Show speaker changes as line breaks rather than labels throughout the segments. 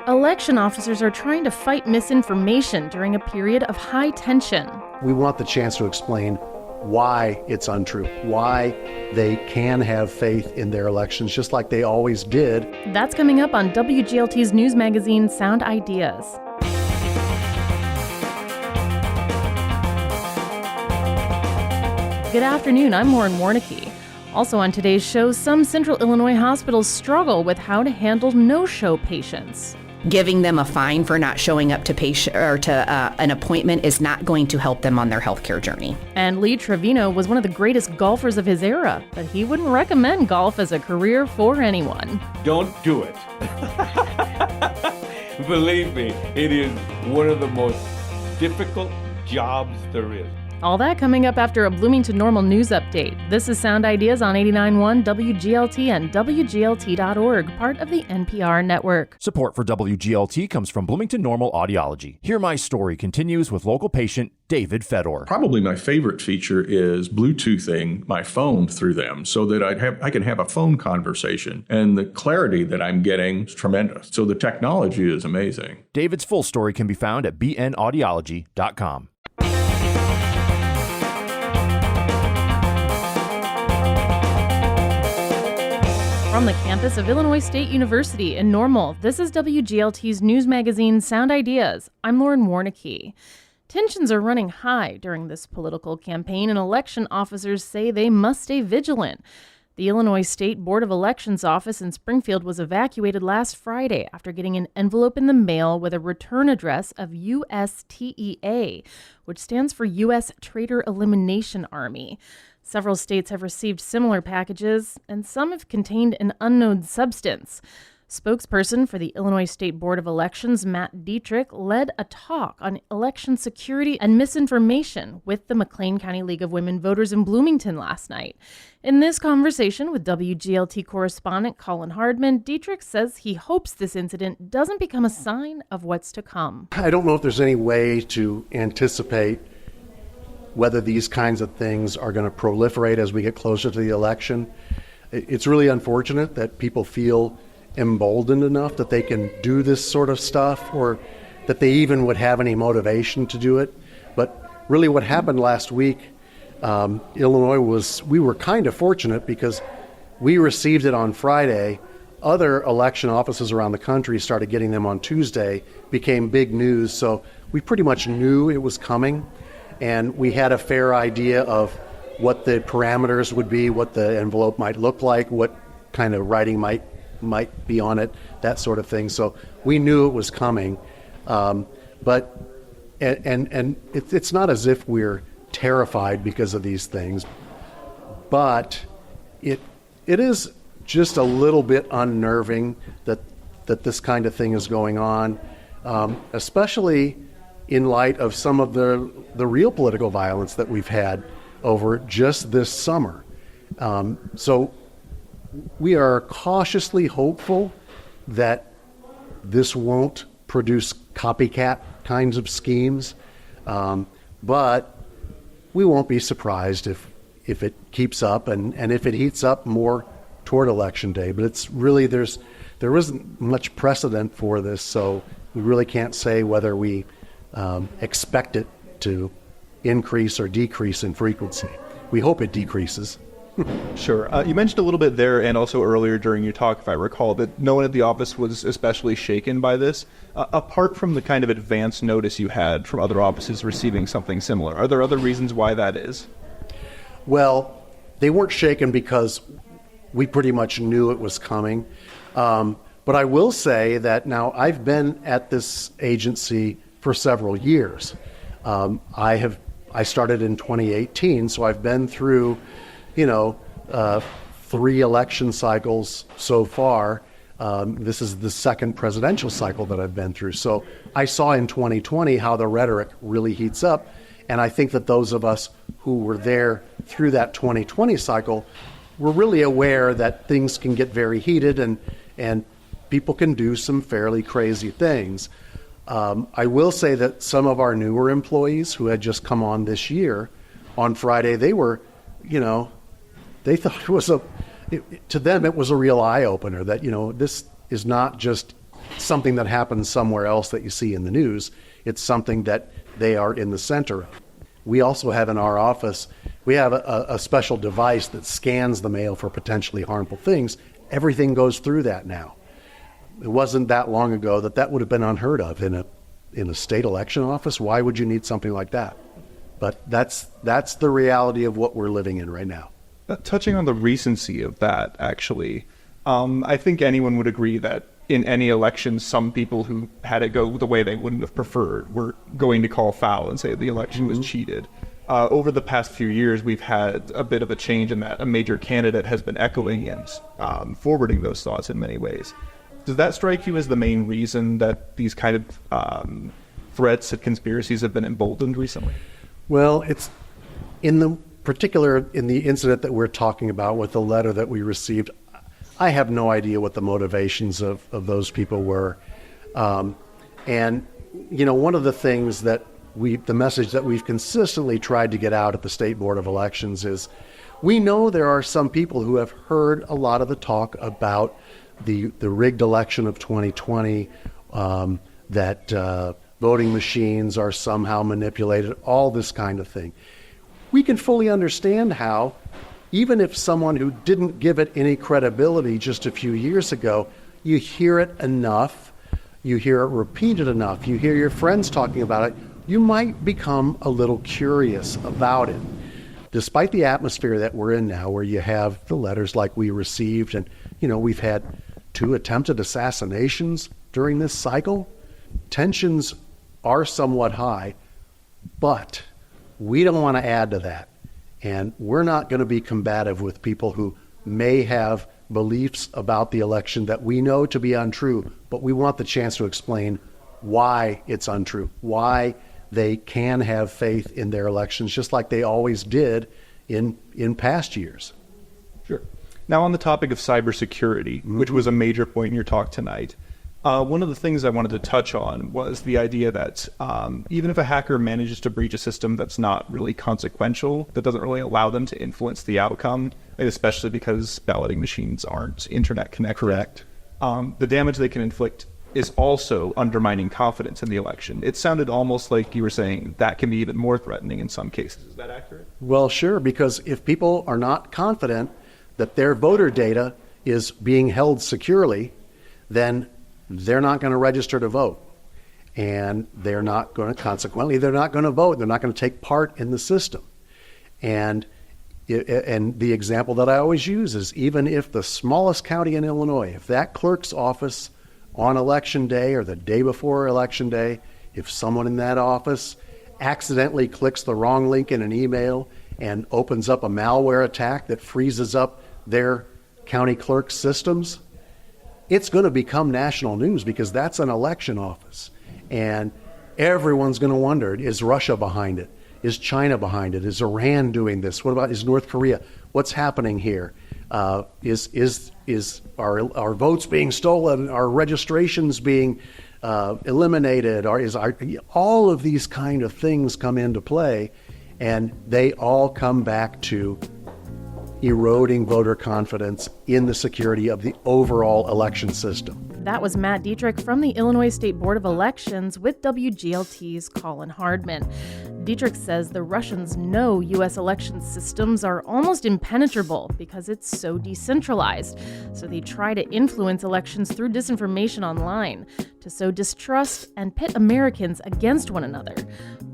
Election officers are trying to fight misinformation during a period of high tension.
We want the chance to explain why it's untrue, why they can have faith in their elections just like they always did.
That's coming up on WGLT's news magazine, Sound Ideas. Good afternoon, I'm Lauren Warnicki. Also on today's show, some Central Illinois hospitals struggle with how to handle no-show patients.
Giving them a fine for not showing up to an appointment is not going to help them on their healthcare journey.
And Lee Trevino was one of the greatest golfers of his era, but he wouldn't recommend golf as a career for anyone.
Don't do it. Believe me, it is one of the most difficult jobs there is.
All that coming up after a Bloomington Normal news update. This is Sound Ideas on 89.1 WGLT and WGLT.org, part of the NPR network.
Support for WGLT comes from Bloomington Normal Audiology. Hear My Story continues with local patient David Fedor.
Probably my favorite feature is Bluetoothing my phone through them so that I can have a phone conversation. And the clarity that I'm getting is tremendous. So the technology is amazing.
David's full story can be found at bnaudiology.com.
From the campus of Illinois State University in Normal, this is WGLT's news magazine, Sound Ideas. I'm Lauren Warnicki. Tensions are running high during this political campaign, and election officers say they must stay vigilant. The Illinois State Board of Elections office in Springfield was evacuated last Friday after getting an envelope in the mail with a return address of USTEA, which stands for U.S. Traitor Elimination Army. Several states have received similar packages, and some have contained an unknown substance. Spokesperson for the Illinois State Board of Elections, Matt Dietrich, led a talk on election security and misinformation with the McLean County League of Women Voters in Bloomington last night. In this conversation with WGLT correspondent Colin Hardman, Dietrich says he hopes this incident doesn't become a sign of what's to come.
I don't know if there's any way to anticipate whether these kinds of things are going to proliferate as we get closer to the election. It's really unfortunate that people feel emboldened enough that they can do this sort of stuff, or that they even would have any motivation to do it. But really what happened last week, we were kind of fortunate because we received it on Friday. Other election offices around the country started getting them on Tuesday, became big news. So we pretty much knew it was coming. And we had a fair idea of what the parameters would be, what the envelope might look like, what kind of writing might be on it, that sort of thing. So we knew it was coming. But it's not as if we're terrified because of these things. But it is just a little bit unnerving that this kind of thing is going on, especially in light of some of the real political violence that we've had over just this summer. So we are cautiously hopeful that this won't produce copycat kinds of schemes, but we won't be surprised if it keeps up and if it heats up more toward Election Day. But it's really, there isn't much precedent for this, so we really can't say whether we expect it to increase or decrease in frequency. We hope it decreases.
Sure. You mentioned a little bit there and also earlier during your talk, if I recall, that no one at the office was especially shaken by this. Apart from the kind of advance notice you had from other offices receiving something similar, are there other reasons why that is?
Well, they weren't shaken because we pretty much knew it was coming. But I will say that now I've been at this agency for several years. I started in 2018, so I've been through, 3 election cycles so far. This is the second presidential cycle that I've been through. So I saw in 2020 how the rhetoric really heats up, and I think that those of us who were there through that 2020 cycle were really aware that things can get very heated and people can do some fairly crazy things. I will say that some of our newer employees who had just come on this year, on Friday, they were, they thought it was to them it was a real eye-opener that, this is not just something that happens somewhere else that you see in the news. It's something that they are in the center of. We also have in our office, we have a special device that scans the mail for potentially harmful things. Everything goes through that now. It wasn't that long ago that would have been unheard of in a state election office. Why would you need something like that? But that's the reality of what we're living in right now.
Touching on the recency of that, actually, I think anyone would agree that in any election, some people who had it go the way they wouldn't have preferred were going to call foul and say the election was cheated. Over the past few years, we've had a bit of a change in that a major candidate has been echoing and forwarding those thoughts in many ways. Does that strike you as the main reason that these kind of threats and conspiracies have been emboldened recently?
Well, it's in the incident that we're talking about with the letter that we received. I have no idea what the motivations of those people were. And, one of the things that the message that we've consistently tried to get out at the State Board of Elections is we know there are some people who have heard a lot of the talk about the rigged election of 2020, that voting machines are somehow manipulated, all this kind of thing. We can fully understand how, even if someone who didn't give it any credibility just a few years ago, you hear it enough, you hear it repeated enough, you hear your friends talking about it, you might become a little curious about it. Despite the atmosphere that we're in now, where you have the letters like we received, and we've had 2 attempted assassinations during this cycle, tensions are somewhat high, but we don't want to add to that. And we're not going to be combative with people who may have beliefs about the election that we know to be untrue, but we want the chance to explain why it's untrue, why they can have faith in their elections, just like they always did in past years.
Sure. Now, on the topic of cybersecurity, which was a major point in your talk tonight, one of the things I wanted to touch on was the idea that even if a hacker manages to breach a system that's not really consequential, that doesn't really allow them to influence the outcome, especially because balloting machines aren't internet connected.
Correct.
The damage they can inflict is also undermining confidence in the election. It sounded almost like you were saying that can be even more threatening in some cases. Is that accurate?
Well, sure, because if people are not confident that their voter data is being held securely, then they're not going to register to vote. And they're not going to vote. They're not going to take part in the system. And the example that I always use is, even if the smallest county in Illinois, if that clerk's office on election day or the day before election day, if someone in that office accidentally clicks the wrong link in an email and opens up a malware attack that freezes up their county clerk's systems, it's going to become national news, because that's an election office. And everyone's going to wonder, is Russia behind it? Is China behind it? Is Iran doing this? What about, is North Korea? What's happening here? Is our votes being stolen? Are registrations being eliminated? Or all of these kind of things come into play, and they all come back to eroding voter confidence in the security of the overall election system.
That was Matt Dietrich from the Illinois State Board of Elections with WGLT's Colin Hardman. Dietrich says the Russians know U.S. election systems are almost impenetrable because it's so decentralized. So they try to influence elections through disinformation online, to sow distrust and pit Americans against one another.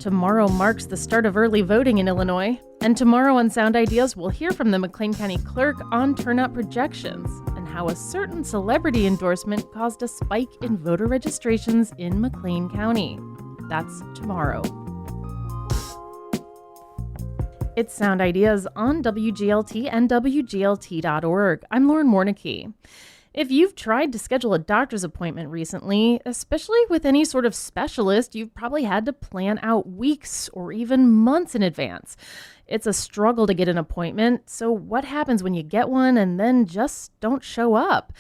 Tomorrow marks the start of early voting in Illinois. And tomorrow on Sound Ideas, we'll hear from the McLean County Clerk on turnout projections and how a certain celebrity endorsement caused a spike in voter registrations in McLean County. That's tomorrow. It's Sound Ideas on WGLT and WGLT.org. I'm Lauren Warnicki. If you've tried to schedule a doctor's appointment recently, especially with any sort of specialist, you've probably had to plan out weeks or even months in advance. It's a struggle to get an appointment, so what happens when you get one and then just don't show up?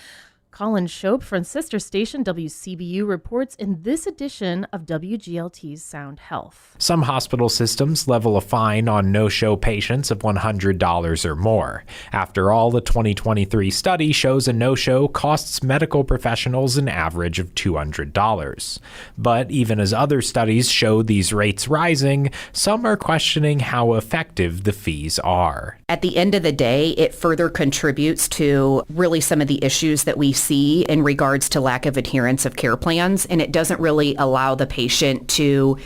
Colin Shope from sister station WCBU reports in this edition of WGLT's Sound Health.
Some hospital systems level a fine on no-show patients of $100 or more. After all, the 2023 study shows a no-show costs medical professionals an average of $200. But even as other studies show these rates rising, some are questioning how effective the fees are.
At the end of the day, it further contributes to really some of the issues that we see in regards to lack of adherence of care plans, and it doesn't really allow the patient to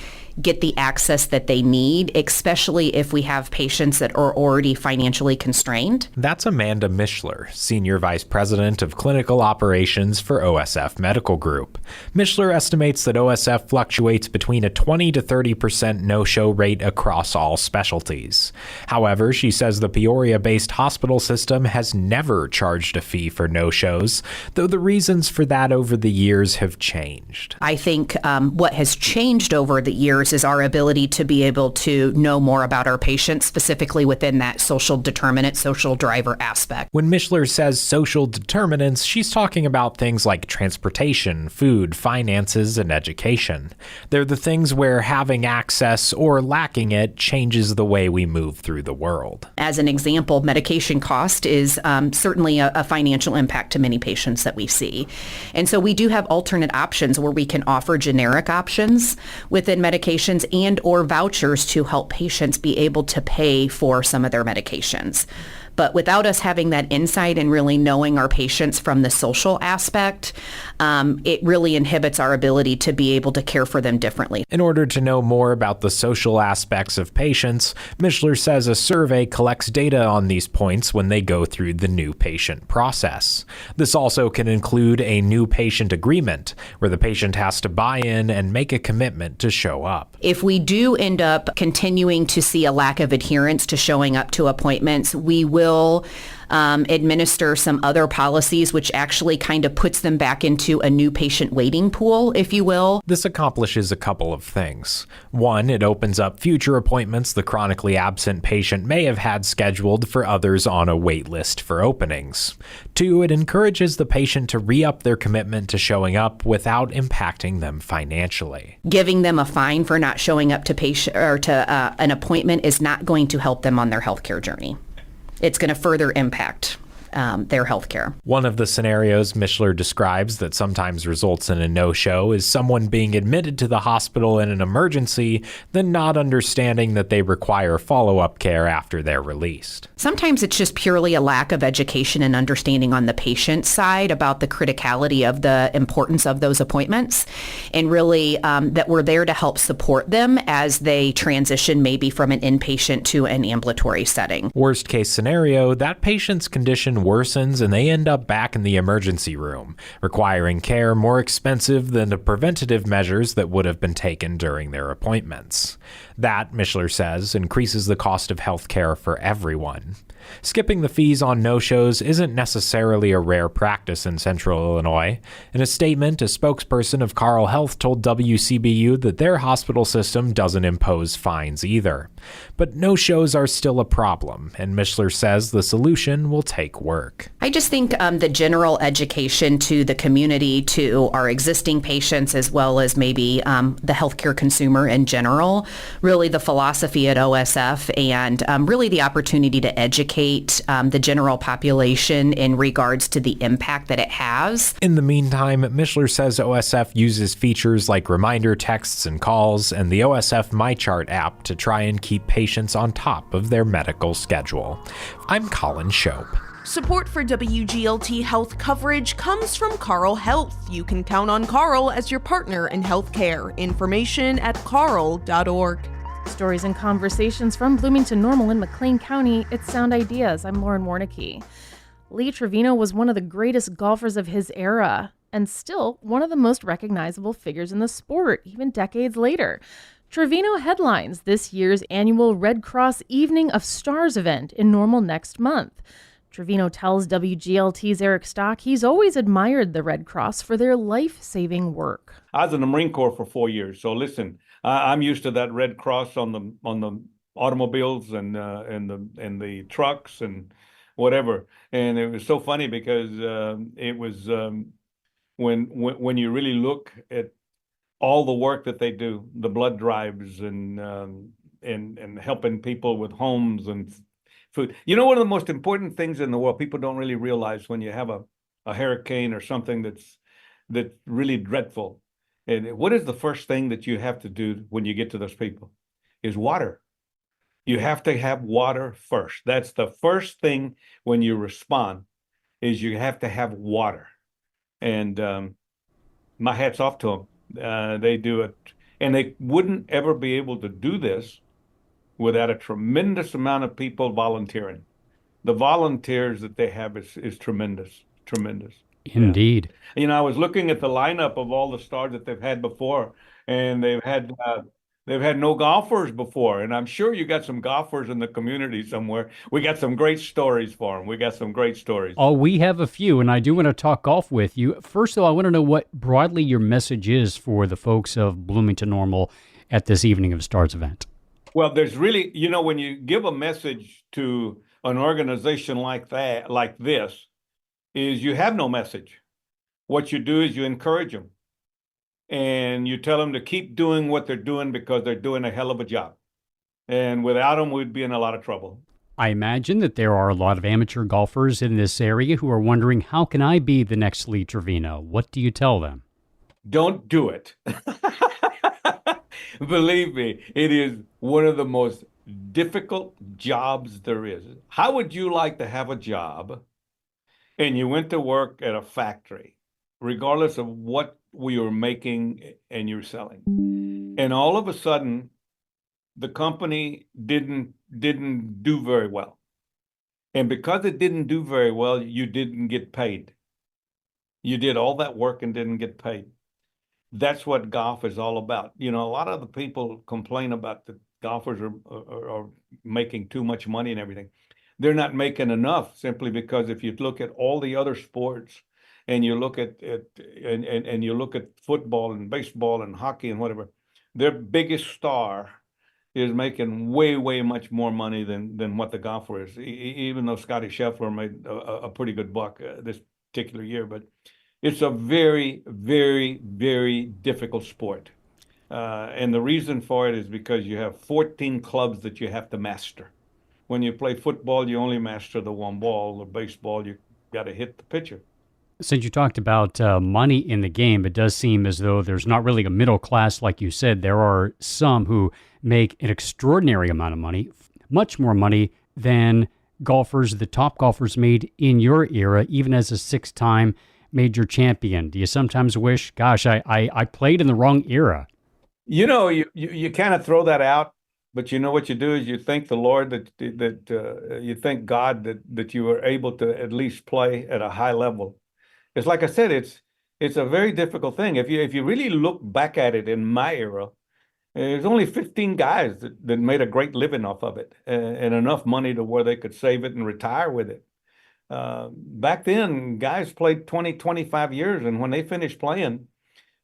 get the access that they need, especially if we have patients that are already financially constrained.
That's Amanda Mishler, Senior Vice President of Clinical Operations for OSF Medical Group. Mishler estimates that OSF fluctuates between a 20 to 30% no-show rate across all specialties. However, she says the Peoria-based hospital system has never charged a fee for no-shows, though the reasons for that over the years have changed.
I think what has changed over the years is our ability to be able to know more about our patients, specifically within that social determinant, social driver aspect.
When Mishler says social determinants, she's talking about things like transportation, food, finances, and education. They're the things where having access or lacking it changes the way we move through the world.
As an example, medication cost is certainly a financial impact to many patients that we see. And so we do have alternate options where we can offer generic options within medications and or vouchers to help patients be able to pay for some of their medications. But without us having that insight and really knowing our patients from the social aspect, it really inhibits our ability to be able to care for them differently.
In order to know more about the social aspects of patients, Mishler says a survey collects data on these points when they go through the new patient process. This also can include a new patient agreement, where the patient has to buy in and make a commitment to show up.
If we do end up continuing to see a lack of adherence to showing up to appointments, we will administer some other policies, which actually kind of puts them back into a new patient waiting pool, if you will.
This accomplishes a couple of things. One, it opens up future appointments the chronically absent patient may have had scheduled for others on a wait list for openings. Two, it encourages the patient to re-up their commitment to showing up without impacting them financially.
Giving them a fine for not showing up to an appointment is not going to help them on their healthcare journey. It's going to further impact their healthcare.
One of the scenarios Mishler describes that sometimes results in a no-show is someone being admitted to the hospital in an emergency, then not understanding that they require follow-up care after they're released.
Sometimes it's just purely a lack of education and understanding on the patient side about the criticality of the importance of those appointments, and really that we're there to help support them as they transition maybe from an inpatient to an ambulatory setting.
Worst case scenario, that patient's condition worsens and they end up back in the emergency room, requiring care more expensive than the preventative measures that would have been taken during their appointments. That, Mishler says, increases the cost of health care for everyone. Skipping the fees on no-shows isn't necessarily a rare practice in Central Illinois. In a statement, a spokesperson of Carle Health told WCBU that their hospital system doesn't impose fines either. But no-shows are still a problem, and Mishler says the solution will take work.
I just think the general education to the community, to our existing patients, as well as maybe the healthcare consumer in general, really the philosophy at OSF, and really the opportunity to educate the general population in regards to the impact that it has.
In the meantime, Mishler says OSF uses features like reminder texts and calls and the OSF MyChart app to try and keep patients on top of their medical schedule. I'm Colin Shope.
Support for WGLT health coverage comes from Carle Health. You can count on Carle as your partner in healthcare. Information at carle.org.
Stories and conversations from Bloomington, Normal, and McLean County. It's Sound Ideas. I'm Lauren Warnicki. Lee Trevino was one of the greatest golfers of his era, and still one of the most recognizable figures in the sport, even decades later. Trevino headlines this year's annual Red Cross Evening of Stars event in Normal next month. Trevino tells WGLT's Eric Stock he's always admired the Red Cross for their life-saving work.
I was in the Marine Corps for 4 years, so listen, I'm used to that Red Cross on the automobiles and the trucks, and whatever. And it was so funny because it was when you really look at all the work that they do, the blood drives and helping people with homes and food. You know, one of the most important things in the world, people don't really realize when you have a hurricane or something that's really dreadful. And what is the first thing that you have to do when you get to those people? Is water. You have to have water first. That's the first thing when you respond, is you have to have water. And my hat's off to them. They do it, and they wouldn't ever be able to do this without a tremendous amount of people volunteering. The volunteers that they have is tremendous, tremendous.
Indeed.
You know, I was looking at the lineup of all the stars that they've had before, and they've had no golfers before. And I'm sure you got some golfers in the community somewhere. We got some great stories for them. We got some great stories.
Oh, we have a few, and I do want to talk golf with you. First of all, I want to know what broadly your message is for the folks of Bloomington Normal at this Evening of Stars event.
Well, there's really, you know, when you give a message to an organization like that, like this, is you have no message. What you do is you encourage them and you tell them to keep doing what they're doing because they're doing a hell of a job. And without them, we'd be in a lot of trouble.
I imagine that there are a lot of amateur golfers in this area who are wondering, how can I be the next Lee Trevino? What do you tell them?
Don't do it. Believe me, it is one of the most difficult jobs there is. How would you like to have a job and you went to work at a factory, regardless of what we were making and you're selling, and all of a sudden the company didn't do very well, and because it didn't do very well, you didn't get paid. You did all that work and didn't get paid. That's what golf is all about. You know, a lot of the people complain about the golfers are making too much money and everything. They're not making enough, simply because if you look at all the other sports and you look at and you look at football and baseball and hockey and whatever, their biggest star is making way much more money than what the golfer is. Even though Scotty Scheffler made a pretty good buck this particular year, but it's a very difficult sport. And the reason for it is because you have 14 clubs that you have to master. When you play football, you only master the one ball. Or baseball, you got to hit the pitcher.
Since you talked about money in the game, it does seem as though there's not really a middle class, like you said. There are some who make an extraordinary amount of money, much more money than golfers, the top golfers made in your era, even as a six-time major champion. Do you sometimes wish, gosh, I played in the wrong era?
You know, you kind of throw that out, but you know what you do is you thank the Lord that you thank God that you were able to at least play at a high level. It's like I said, it's a very difficult thing. If you really look back at it in my era, there's only 15 guys that made a great living off of it and enough money to where they could save it and retire with it. Back then, guys played 20, 25 years, and when they finished playing,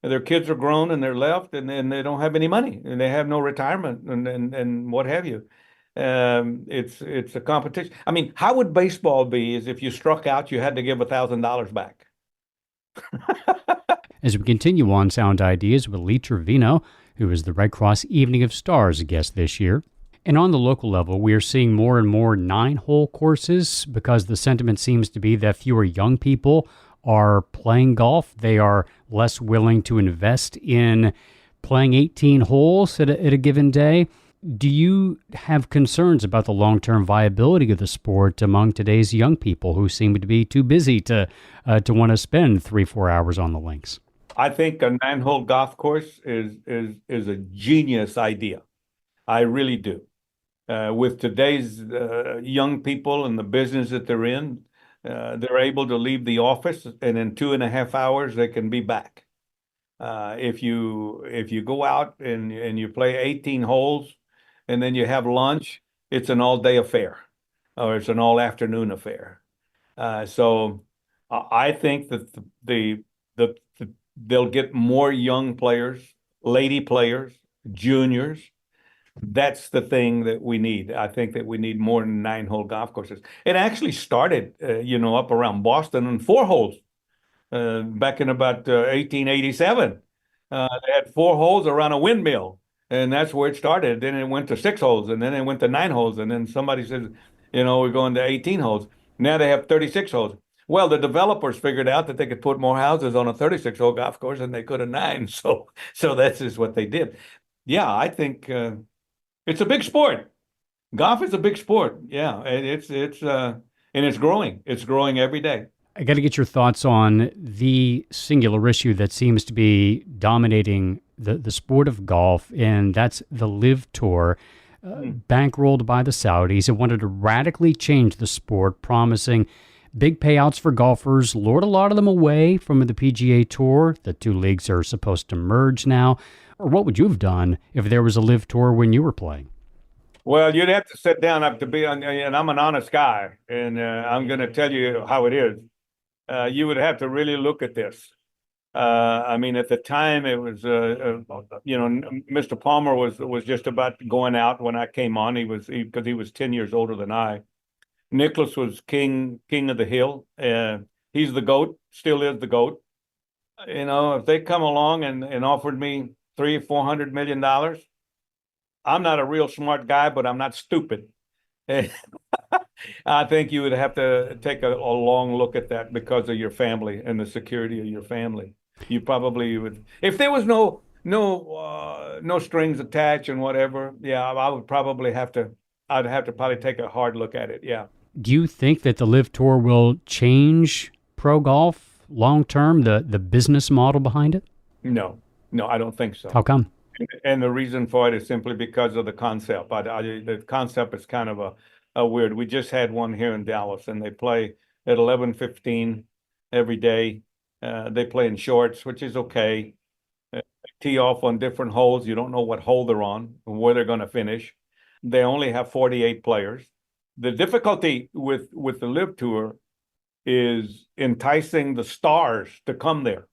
their kids are grown and they're left, and they don't have any money, and they have no retirement and what have you. It's a competition. I mean, how would baseball be is if you struck out, you had to give $1,000 back.
As we continue on Sound Ideas with Lee Trevino, who is the Red Cross Evening of Stars guest this year. And on the local level, we are seeing more and more 9-hole courses because the sentiment seems to be that fewer young people are playing golf. They are less willing to invest in playing 18 holes at a given day. Do you have concerns about the long-term viability of the sport among today's young people who seem to be too busy to want to spend 3-4 hours on the links?
I think a 9-hole golf course is a genius idea. I really do. With today's young people and the business that they're in, they're able to leave the office, and in 2.5 hours they can be back. If you go out and you play 18 holes, and then you have lunch, it's an all-day affair, or it's an all-afternoon affair. So I think that they'll get more young players, lady players, juniors, That's the thing that we need. I think that we need more than 9-hole golf courses. It actually started, up around Boston on 4 holes back in about 1887. They had 4 holes around a windmill, and that's where it started. Then it went to 6 holes, and then it went to 9 holes, and then somebody says, we're going to 18 holes. Now they have 36 holes. Well, the developers figured out that they could put more houses on a 36-hole golf course than they could a 9. So that's just what they did. Yeah, I think it's a big sport. Golf is a big sport. Yeah, and it's growing. It's growing every day.
I got to get your thoughts on the singular issue that seems to be dominating the sport of golf, and that's the LIV Tour, bankrolled by the Saudis. It wanted to radically change the sport, promising big payouts for golfers, lured a lot of them away from the PGA Tour. The two leagues are supposed to merge now. Or what would you have done if there was a LIV Tour when you were playing?
Well, you'd have to sit down up to be on, and I'm an honest guy, and I'm going to tell you how it is. You would have to really look at this. I mean, at the time, it was, Mr. Palmer was just about going out when I came on. Because he was 10 years older than I. Nicholas was king of the hill. He's the GOAT, still is the GOAT. If they come along and offered me $300-400 million, I'm not a real smart guy, but I'm not stupid. I think you would have to take a long look at that because of your family and the security of your family. You probably would, if there was no strings attached and whatever. Yeah, I would probably I'd have to probably take a hard look at it. Yeah.
Do you think that the LIV Tour will change pro golf long term, the business model behind it?
No, I don't think so.
How come?
And the reason for it is simply because of the concept. The concept is kind of a weird. We just had one here in Dallas, and they play at 11:15 every day. They play in shorts, which is okay. Tee off on different holes. You don't know what hole they're on and where they're going to finish. They only have 48 players. The difficulty with the LIV Tour is enticing the stars to come there.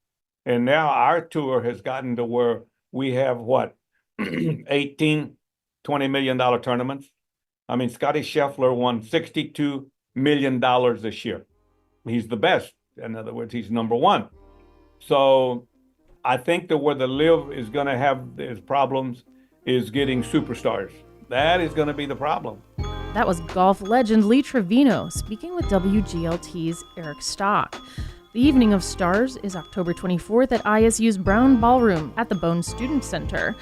And now our tour has gotten to where we have what, 18, $20 million tournaments. I mean, Scotty Scheffler won $62 million this year. He's the best. In other words, he's number one. So I think that where the LIV is going to have its problems is getting superstars. That is going to be the problem.
That was golf legend Lee Trevino speaking with WGLT's Eric Stock. The Evening of Stars is October 24th at ISU's Brown Ballroom at the Bone Student Center.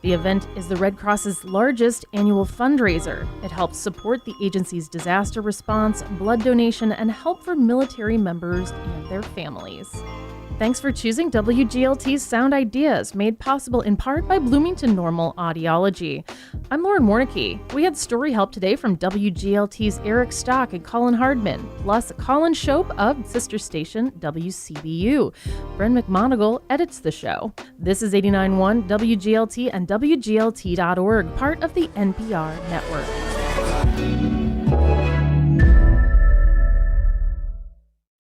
The event is the Red Cross's largest annual fundraiser. It helps support the agency's disaster response, blood donation, and help for military members and their families. Thanks for choosing WGLT's Sound Ideas, made possible in part by Bloomington Normal Audiology. I'm Lauren Warnicki. We had story help today from WGLT's Eric Stock and Colin Hardman, plus Colin Shope of sister station WCBU. Bren McMonigal edits the show. This is 89.1 WGLT and WGLT.org, part of the NPR network.